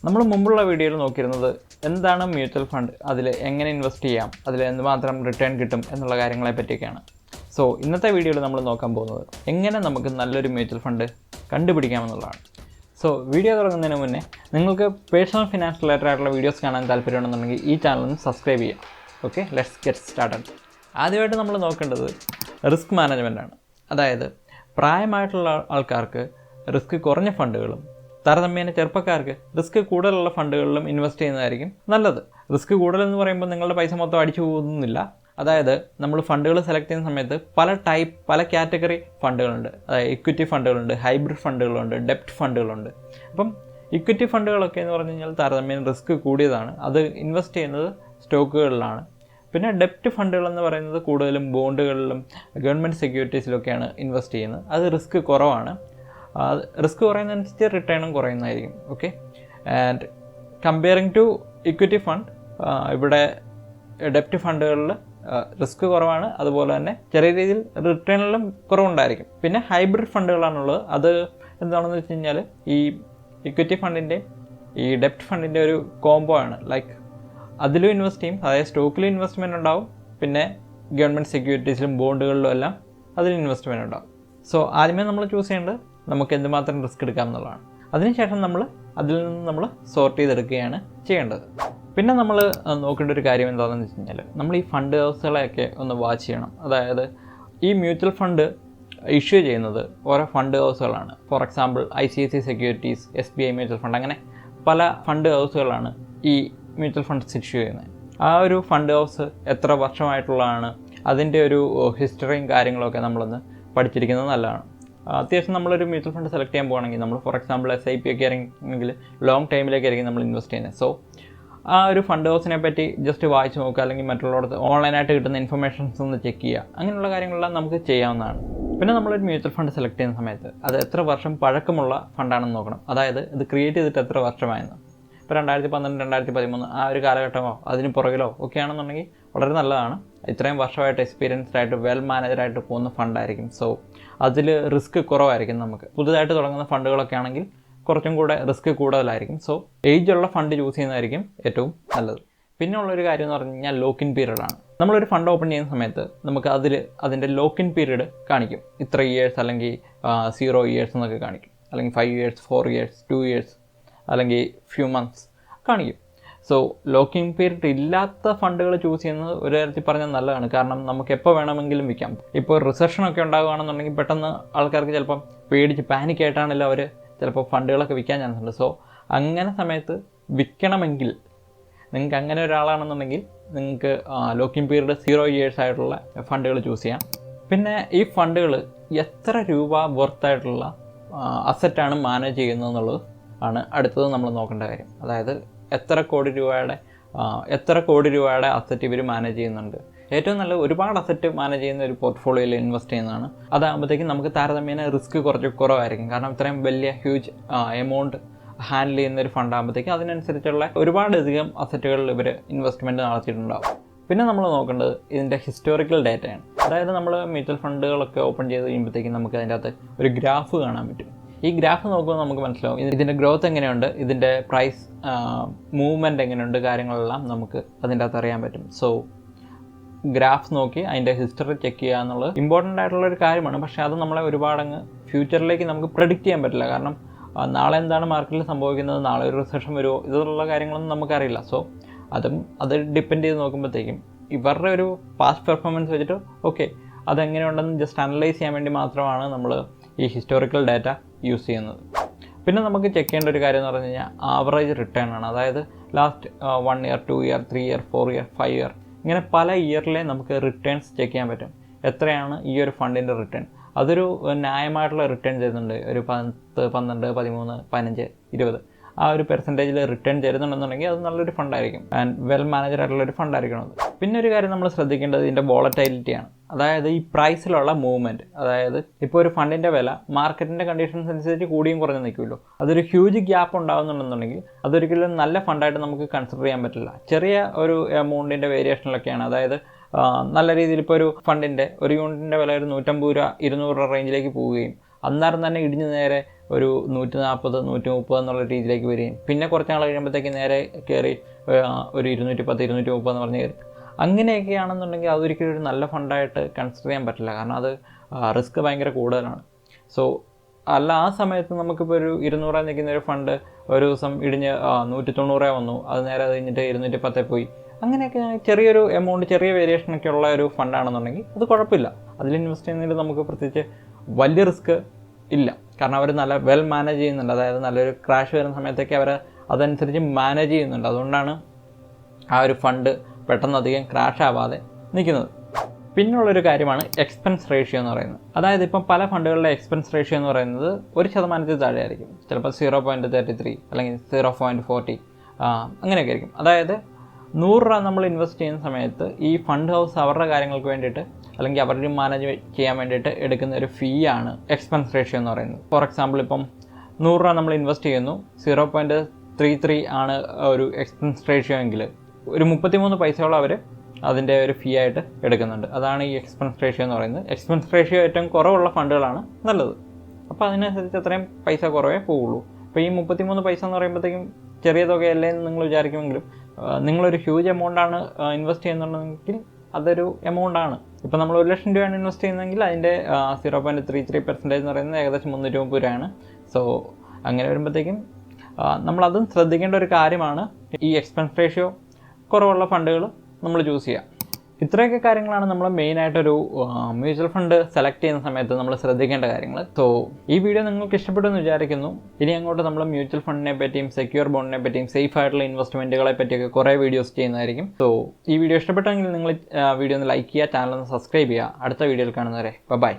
നമ്മൾ മുമ്പുള്ള വീഡിയോയിൽ നോക്കിയിരുന്നത് എന്താണ് മ്യൂച്വൽ ഫണ്ട്, അതിൽ എങ്ങനെ ഇൻവെസ്റ്റ് ചെയ്യാം, അതിൽ എന്തുമാത്രം റിട്ടേൺ കിട്ടും എന്നുള്ള കാര്യങ്ങളെ പറ്റിയൊക്കെയാണ്. സോ ഇന്നത്തെ വീഡിയോയിൽ നമ്മൾ നോക്കാൻ പോകുന്നത് എങ്ങനെ നമുക്ക് നല്ലൊരു മ്യൂച്വൽ ഫണ്ട് കണ്ടുപിടിക്കാമെന്നുള്ളതാണ്. സോ വീഡിയോ തുടങ്ങുന്നതിന് മുന്നേ നിങ്ങൾക്ക് പേഴ്സണൽ ഫിനാൻസ് റിലേറ്റഡ് ആയിട്ടുള്ള വീഡിയോസ് കാണാൻ താല്പര്യമുണ്ടെന്നുണ്ടെങ്കിൽ ഈ ചാനൽ ഒന്ന് സബ്സ്ക്രൈബ് ചെയ്യാം. Okay, let's get started. ആദ്യമായിട്ട് നമ്മൾ നോക്കേണ്ടത് റിസ്ക് മാനേജ്മെൻറ്റാണ്. അതായത് പ്രായമായിട്ടുള്ള ആൾക്കാർക്ക് റിസ്ക് കുറഞ്ഞ ഫണ്ടുകളും താരതമ്യേന ചെറുപ്പക്കാർക്ക് റിസ്ക് കൂടുതലുള്ള ഫണ്ടുകളിലും ഇൻവെസ്റ്റ് ചെയ്യുന്നതായിരിക്കും നല്ലത്. റിസ്ക് കൂടുതലെന്ന് പറയുമ്പോൾ നിങ്ങളുടെ പൈസ മൊത്തം അടിച്ചു പോകുന്നില്ല. അതായത് നമ്മൾ ഫണ്ടുകൾ സെലക്ട് ചെയ്യുന്ന സമയത്ത് പല കാറ്റഗറി ഫണ്ടുകളുണ്ട്. അതായത് ഇക്വിറ്റി ഫണ്ടുകളുണ്ട്, ഹൈബ്രിഡ് ഫണ്ടുകളുണ്ട്, ഡെപ്റ്റ് ഫണ്ടുകളുണ്ട്. അപ്പം ഇക്വിറ്റി ഫണ്ടുകളൊക്കെ എന്ന് പറഞ്ഞു കഴിഞ്ഞാൽ താരതമ്യേന റിസ്ക് കൂടിയതാണ്. അത് ഇൻവെസ്റ്റ് ചെയ്യുന്നത് സ്റ്റോക്കുകളിലാണ്. പിന്നെ ഡെപ്റ്റ് ഫണ്ടുകൾ എന്ന് പറയുന്നത് കൂടുതലും ബോണ്ടുകളിലും ഗവൺമെൻറ് സെക്യൂരിറ്റീസിലൊക്കെയാണ് ഇൻവെസ്റ്റ് ചെയ്യുന്നത്. അത് റിസ്ക് കുറവാണ്. Risk കുറയുന്നതനുസരിച്ച് റിട്ടേണും കുറയുന്നതായിരിക്കും. Okay, and comparing to equity fund, ഇവിടെ ഡെപ്റ്റ് ഫണ്ടുകളിൽ റിസ്ക് കുറവാണ്, അതുപോലെ തന്നെ ചെറിയ രീതിയിൽ റിട്ടേണിലും കുറവുണ്ടായിരിക്കും. പിന്നെ ഹൈബ്രിഡ് ഫണ്ടുകളാണുള്ളത്. അത് എന്താണെന്ന് വെച്ച് കഴിഞ്ഞാൽ ഈ ഇക്വിറ്റി ഫണ്ടിൻ്റെ ഈ ഡെപ്റ്റ് ഫണ്ടിൻ്റെ ഒരു കോംബോ ആണ്. ലൈക്ക് അതിലും ഇൻവെസ്റ്റ് ചെയ്യും, അതായത് സ്റ്റോക്കിലും ഇൻവെസ്റ്റ്മെൻറ്റ് ഉണ്ടാവും, പിന്നെ ഗവൺമെൻറ് സെക്യൂരിറ്റീസിലും ബോണ്ടുകളിലും എല്ലാം അതിൽ ഇൻവെസ്റ്റ്മെൻറ്റ് ഉണ്ടാവും. സോ ആദ്യമേ നമ്മൾ ചൂസ് ചെയ്യേണ്ടത് നമുക്ക് എന്തുമാത്രം റിസ്ക് എടുക്കാം എന്നുള്ളതാണ്. അതിനുശേഷം അതിൽ നിന്ന് നമ്മൾ സോർട്ട് ചെയ്തെടുക്കുകയാണ് ചെയ്യേണ്ടത്. പിന്നെ നമ്മൾ നോക്കേണ്ട ഒരു കാര്യം എന്താണെന്ന് വെച്ച് കഴിഞ്ഞാൽ നമ്മൾ ഈ ഫണ്ട് ഹൗസുകളെയൊക്കെ ഒന്ന് വാച്ച് ചെയ്യണം. അതായത് ഈ മ്യൂച്വൽ ഫണ്ട് ഇഷ്യൂ ചെയ്യുന്നത് ഓരോ ഫണ്ട് ഹൗസുകളാണ്. For example ICICI securities, SBI mutual fund, അങ്ങനെ പല ഫണ്ട് ഹൗസുകളാണ് ഈ മ്യൂച്വൽ ഫണ്ട്സ് ഇഷ്യൂ ചെയ്യുന്നത്. ആ ഒരു ഫണ്ട് ഹൗസ് എത്ര വർഷമായിട്ടുള്ളതാണ്, അതിൻ്റെ ഒരു ഹിസ്റ്ററിയും കാര്യങ്ങളൊക്കെ നമ്മളൊന്ന് പഠിച്ചിരിക്കുന്നത് നല്ലതാണ്. അത്യാവശ്യം നമ്മളൊരു മ്യൂച്വൽ ഫണ്ട് സെലക്ട് ചെയ്യാൻ പോകുകയാണെങ്കിൽ നമ്മൾ ഫോർ എക്സാമ്പിൾ SIP ഒക്കെ ആണെങ്കിൽ ലോങ് ടൈമിലേക്കായിരിക്കും നമ്മൾ ഇൻവെസ്റ്റ് ചെയ്യുന്നത്. സോ ആ ഒരു ഫണ്ട് ഹൗസിനെ പറ്റി ജസ്റ്റ് വായിച്ച് നോക്കുക, അല്ലെങ്കിൽ മറ്റുള്ളവർക്ക് ഓൺലൈനായിട്ട് കിട്ടുന്ന ഇൻഫർമേഷൻസ് ഒന്ന് ചെക്ക് ചെയ്യുക. അങ്ങനെയുള്ള കാര്യങ്ങളെല്ലാം നമുക്ക് ചെയ്യാവുന്നതാണ്. പിന്നെ നമ്മളൊരു മ്യൂച്വൽ ഫണ്ട് സെലക്ട് ചെയ്യുന്ന സമയത്ത് അത് എത്ര വർഷം പഴക്കമുള്ള ഫണ്ടാണെന്ന് നോക്കണം. അതായത് ഇത് ക്രിയേറ്റ് ചെയ്തിട്ട് എത്ര വർഷമായെന്ന്. ഇപ്പോൾ 2012, 2013 ആ ഒരു കാലഘട്ടമോ അതിന് പുറകിലോ ഒക്കെ ആണെന്നുണ്ടെങ്കിൽ വളരെ നല്ലതാണ്. ഇത്രയും വർഷമായിട്ട് എക്സ്പീരിയൻസ്ഡ് ആയിട്ട് വെൽ മാനേജറായിട്ട് പോകുന്ന ഫണ്ടായിരിക്കും. സോ അതിൽ റിസ്ക് കുറവായിരിക്കും. നമുക്ക് പുതുതായിട്ട് തുടങ്ങുന്ന ഫണ്ടുകളൊക്കെ ആണെങ്കിൽ കുറച്ചും കൂടെ റിസ്ക് കൂടുതലായിരിക്കും. സോ ഏജുള്ള ഫണ്ട് ചൂസ് ചെയ്യുന്നതായിരിക്കും ഏറ്റവും നല്ലത്. പിന്നെ ഉള്ളൊരു കാര്യം എന്ന് പറഞ്ഞു കഴിഞ്ഞാൽ ലോക്ക് ഇൻ പീരീഡാണ്. നമ്മളൊരു ഫണ്ട് ഓപ്പൺ ചെയ്യുന്ന സമയത്ത് നമുക്ക് അതിൻ്റെ ലോക്ക് ഇൻ പീരീഡ് കാണിക്കും. ഇത്ര ഇയേഴ്സ് അല്ലെങ്കിൽ 0 ഇയേഴ്സ് എന്നൊക്കെ കാണിക്കും, അല്ലെങ്കിൽ 5 ഇയേഴ്സ്, 4 ഇയേഴ്സ്, 2 ഇയേഴ്സ്, അല്ലെങ്കിൽ ഫ്യൂ മന്ത്സ് കാണിക്കും. സോ ലോക്കിംഗ് പീരീഡ് ഇല്ലാത്ത ഫണ്ടുകൾ ചൂസ് ചെയ്യുന്നത് ഒരു തരത്തിൽ പറഞ്ഞാൽ നല്ലതാണ്. കാരണം നമുക്ക് എപ്പോൾ വേണമെങ്കിലും വിൽക്കാം. ഇപ്പോൾ റിസഷനൊക്കെ ഉണ്ടാകുകയാണെന്നുണ്ടെങ്കിൽ പെട്ടെന്ന് ആൾക്കാർക്ക് ചിലപ്പം പേടിച്ച് പാനിക്കായിട്ടാണല്ലോ അവർ ചിലപ്പോൾ ഫണ്ടുകളൊക്കെ വിൽക്കാൻ ചാൻസ് ഉണ്ട്. സോ അങ്ങനെ സമയത്ത് വിൽക്കണമെങ്കിൽ നിങ്ങൾക്ക് അങ്ങനെ ഒരാളാണെന്നുണ്ടെങ്കിൽ നിങ്ങൾക്ക് ലോക്കിംഗ് പീരീഡ് 0 ഇയേഴ്സ് ആയിട്ടുള്ള ഫണ്ടുകൾ ചൂസ് ചെയ്യാം. പിന്നെ ഈ ഫണ്ടുകൾ എത്ര രൂപ വർത്തായിട്ടുള്ള അസറ്റാണ് മാനേജ് ചെയ്യുന്നത് എന്നുള്ളത് ആണ് അടുത്തത് നമ്മൾ നോക്കേണ്ട കാര്യം. അതായത് എത്ര കോടി രൂപയുടെ അസറ്റ് ഇവർ മാനേജ് ചെയ്യുന്നുണ്ട്. ഏറ്റവും നല്ല ഒരുപാട് അസറ്റ് മാനേജ് ചെയ്യുന്ന ഒരു പോർട്ട്ഫോളിയോയിൽ ഇൻവെസ്റ്റ് ചെയ്യുന്നതാണ്. അതാകുമ്പോഴത്തേക്കും നമുക്ക് താരതമ്യേന റിസ്ക് കുറവായിരിക്കും. കാരണം ഇത്രയും വലിയ ഹ്യൂജ് എമൗണ്ട് ഹാൻഡിൽ ചെയ്യുന്ന ഒരു ഫണ്ട് ആകുമ്പോഴത്തേക്കും അതിനനുസരിച്ചുള്ള ഒരുപാടധികം അസറ്റുകളിൽ ഇവർ ഇൻവെസ്റ്റ്മെൻറ്റ് നടത്തിയിട്ടുണ്ടാകും. പിന്നെ നമ്മൾ നോക്കേണ്ടത് ഇതിൻ്റെ ഹിസ്റ്റോറിക്കൽ ഡേറ്റയാണ്. അതായത് നമ്മൾ മ്യൂച്വൽ ഫണ്ടുകളൊക്കെ ഓപ്പൺ ചെയ്ത് കഴിയുമ്പോഴത്തേക്കും നമുക്ക് അതിൻ്റെ അകത്ത് ഒരു ഗ്രാഫ് കാണാൻ പറ്റും. ഈ ഗ്രാഫ് നോക്കുമ്പോൾ നമുക്ക് മനസ്സിലാവും ഇതിൻ്റെ ഗ്രോത്ത് എങ്ങനെയുണ്ട്, ഇതിൻ്റെ പ്രൈസ് മൂവ്മെൻറ്റ് എങ്ങനെയുണ്ട്, കാര്യങ്ങളെല്ലാം നമുക്ക് അതിൻ്റെ അകത്ത് അറിയാൻ പറ്റും. സോ ഗ്രാഫ് നോക്കി അതിൻ്റെ ഹിസ്റ്ററി ചെക്ക് ചെയ്യുക എന്നുള്ളത് ഇമ്പോർട്ടൻ്റ് ആയിട്ടുള്ളൊരു കാര്യമാണ്. പക്ഷേ അത് നമ്മളെ ഒരുപാടങ്ങ് ഫ്യൂച്ചറിലേക്ക് നമുക്ക് പ്രെഡിക്റ്റ് ചെയ്യാൻ പറ്റില്ല. കാരണം നാളെ എന്താണ് മാർക്കറ്റിൽ സംഭവിക്കുന്നത്, നാളെ ഒരു റിസഷൻ വരുമോ, ഇതുള്ള കാര്യങ്ങളൊന്നും നമുക്കറിയില്ല. സോ അത് ഡിപ്പെൻഡ് ചെയ്ത് നോക്കുമ്പോഴത്തേക്കും ഇവരുടെ ഒരു പാസ്റ്റ് പെർഫോമൻസ് വെച്ചിട്ട് ഓക്കെ അതെങ്ങനെയുണ്ടെന്ന് ജസ്റ്റ് അനലൈസ് ചെയ്യാൻ വേണ്ടി മാത്രമാണ് നമ്മൾ ഈ ഹിസ്റ്റോറിക്കൽ ഡാറ്റ യൂസ് ചെയ്യുന്നത്. പിന്നെ നമുക്ക് ചെക്ക് ചെയ്യേണ്ട ഒരു കാര്യം എന്ന് പറഞ്ഞു കഴിഞ്ഞാൽ ആവറേജ് റിട്ടേൺ ആണ്. അതായത് last 1 year, 2 year, 3 year, 4 year, 5 year, ഇങ്ങനെ പല ഇയറിലെ നമുക്ക് റിട്ടേൺസ് ചെക്ക് ചെയ്യാൻ പറ്റും. എത്രയാണ് ഈ ഒരു ഫണ്ടിൻ്റെ റിട്ടേൺ, അതൊരു ന്യായമായിട്ടുള്ള റിട്ടേൺ തരുന്നുണ്ട്. ഒരു 10, 12, 13, 15, 20 ആ ഒരു പെർസെൻറ്റേജിൽ റിട്ടേൺ തരുന്നുണ്ടെന്നുണ്ടെങ്കിൽ അത് നല്ലൊരു ഫണ്ടായിരിക്കും. ആൻഡ് വെൽ മാനേജർ ആയിട്ടുള്ളൊരു ഫണ്ടായിരിക്കണം അത്. പിന്നെ ഒരു കാര്യം നമ്മൾ ശ്രദ്ധിക്കേണ്ടത് ഇതിൻ്റെ വോളറ്റൈലിറ്റിയാണ്. അതായത് ഈ പ്രൈസിലുള്ള മൂവ്മെൻറ്റ്. അതായത് ഇപ്പോൾ ഒരു ഫണ്ടിൻ്റെ വില മാർക്കറ്റിൻ്റെ കണ്ടീഷൻസ് അനുസരിച്ച് കൂടിയും കുറഞ്ഞ് നിൽക്കുമല്ലോ. അതൊരു ഹ്യൂജ് ഗ്യാപ്പ് ഉണ്ടാകുന്നുണ്ടെന്നുണ്ടെങ്കിൽ അതൊരിക്കലും നല്ല ഫണ്ടായിട്ട് നമുക്ക് കൺസിഡർ ചെയ്യാൻ പറ്റില്ല. ചെറിയ ഒരു എമൗണ്ടിൻ്റെ വേരിയേഷനിലൊക്കെയാണ്. അതായത് നല്ല രീതിയിൽ ഇപ്പോൾ ഒരു ഫണ്ടിൻ്റെ ഒരു യൂണിറ്റിൻ്റെ വില ഒരു 150 രൂപ 200 രൂപ റേഞ്ചിലേക്ക് പോവുകയും അന്നേരം തന്നെ ഇടിഞ്ഞ് നേരെ ഒരു 140, 130 എന്നുള്ള രീതിയിലേക്ക് വരികയും പിന്നെ കുറച്ച് നാൾ കഴിയുമ്പോഴത്തേക്ക് നേരെ കയറി ഒരു 210, 230 എന്ന് പറഞ്ഞ് കയറി. അങ്ങനെയൊക്കെയാണെന്നുണ്ടെങ്കിൽ അതൊരിക്കലും ഒരു നല്ല ഫണ്ടായിട്ട് കൺസിഡർ ചെയ്യാൻ പറ്റില്ല. കാരണം അത് റിസ്ക് ഭയങ്കര കൂടുതലാണ്. സോ അല്ല, ആ സമയത്ത് നമുക്കിപ്പോൾ ഒരു 200 നിൽക്കുന്ന ഒരു ഫണ്ട് ഒരു ദിവസം ഇടിഞ്ഞ് 190 വന്നു, അത് നേരെ അത് കഴിഞ്ഞിട്ട് 210 പോയി. അങ്ങനെയൊക്കെ ചെറിയൊരു എമൗണ്ട്, ചെറിയ വേരിയേഷനൊക്കെ ഉള്ള ഒരു ഫണ്ടാണെന്നുണ്ടെങ്കിൽ അത് കുഴപ്പമില്ല. അതിൽ ഇൻവെസ്റ്റ് ചെയ്യുന്നതിൽ നമുക്ക് പ്രത്യേകിച്ച് വലിയ റിസ്ക് ഇല്ല. കാരണം അവർ നല്ല വെൽ മാനേജ് ചെയ്യുന്നുണ്ട്. അതായത് നല്ലൊരു ക്രാഷ് വരുന്ന സമയത്തൊക്കെ അവർ അതനുസരിച്ച് മാനേജ് ചെയ്യുന്നുണ്ട്. അതുകൊണ്ടാണ് ആ ഒരു ഫണ്ട് പെട്ടെന്നധികം ക്രാഷ് ആവാതെ നിൽക്കുന്നത്. പിന്നുള്ളൊരു കാര്യമാണ് എക്സ്പെൻസ് റേഷ്യോ എന്ന് പറയുന്നത്. അതായത് ഇപ്പം പല ഫണ്ടുകളുടെ എക്സ്പെൻസ് റേഷ്യോ എന്ന് പറയുന്നത് 1% താഴെ ആയിരിക്കും. ചിലപ്പോൾ 0.33 അല്ലെങ്കിൽ 0.40 അങ്ങനെയൊക്കെ ആയിരിക്കും. അതായത് 100 രൂപ നമ്മൾ ഇൻവെസ്റ്റ് ചെയ്യുന്ന സമയത്ത് ഈ ഫണ്ട് ഹൗസ് അവരുടെ കാര്യങ്ങൾക്ക് വേണ്ടിയിട്ട് അല്ലെങ്കിൽ അവർ മാനേജ് ചെയ്യാൻ വേണ്ടിയിട്ട് എടുക്കുന്ന ഒരു ഫീ ആണ് എക്സ്പെൻസ് റേഷ്യോ എന്ന് പറയുന്നത്. ഫോർ എക്സാമ്പിൾ, ഇപ്പം 100 രൂപ നമ്മൾ ഇൻവെസ്റ്റ് ചെയ്യുന്നു, 0.33 ആണ് ഒരു എക്സ്പെൻസ് റേഷ്യോ എങ്കിൽ ഒരു 33 പൈസയോളം അവർ അതിൻ്റെ ഒരു ഫീ ആയിട്ട് എടുക്കുന്നുണ്ട്. അതാണ് ഈ എക്സ്പെൻസ് റേഷ്യോ എന്ന് പറയുന്നത്. എക്സ്പെൻസ് റേഷ്യോ ഏറ്റവും കുറവുള്ള ഫണ്ടുകളാണ് നല്ലത്. അപ്പോൾ അതിനനുസരിച്ച് അത്രയും പൈസ കുറവേ പോവുള്ളൂ. അപ്പോൾ ഈ 33 പൈസ എന്ന് പറയുമ്പോഴത്തേക്കും ചെറിയ തുകയല്ലേ എന്ന് നിങ്ങൾ വിചാരിക്കുമെങ്കിലും നിങ്ങളൊരു ഹ്യൂജ് എമൗണ്ടാണ് ഇൻവെസ്റ്റ് ചെയ്യുന്നുണ്ടെങ്കിൽ അതൊരു എമൗണ്ടാണ്. ഇപ്പോൾ നമ്മൾ 1 ലക്ഷം രൂപയാണ് ഇൻവെസ്റ്റ് ചെയ്യുന്നതെങ്കിൽ അതിൻ്റെ 0.33% എന്ന് പറയുന്നത് ഏകദേശം 330 രൂപയാണ്. സോ അങ്ങനെ വരുമ്പോഴത്തേക്കും നമ്മളതും ശ്രദ്ധിക്കേണ്ട ഒരു കാര്യമാണ്. ഈ എക്സ്പെൻസ് റേഷ്യോ കുറവുള്ള ഫണ്ടുകൾ നമ്മൾ ചൂസ് ചെയ്യുക. ഇത്രയൊക്കെ കാര്യങ്ങളാണ് നമ്മൾ മെയിനായിട്ടൊരു മ്യൂച്വൽ ഫണ്ട് സെലക്ട് ചെയ്യുന്ന സമയത്ത് നമ്മൾ ശ്രദ്ധിക്കേണ്ട കാര്യങ്ങൾ. സോ ഈ വീഡിയോ നിങ്ങൾക്ക് ഇഷ്ടപ്പെട്ടു എന്ന് വിചാരിക്കുന്നു. ഇനി അങ്ങോട്ട് നമ്മൾ മ്യൂച്വൽ ഫണ്ടിനെ പറ്റിയും സെക്യൂർ ബോണ്ടിനെ പറ്റിയും സേഫ് ആയിട്ടുള്ള ഇൻവെസ്റ്റ്മെൻറ്റുകളെ പറ്റിയൊക്കെ കുറേ വീഡിയോസ് ചെയ്യുന്നതായിരിക്കും. സോ ഈ വീഡിയോ ഇഷ്ടപ്പെട്ടെങ്കിൽ നിങ്ങൾ വീഡിയോ ഒന്ന് ലൈക്ക് ചെയ്യുക, ചാനൽ ഒന്ന് സബ്സ്ക്രൈബ് ചെയ്യുക. അടുത്ത വീഡിയോയിൽ കാണുന്നവരെ ബൈ.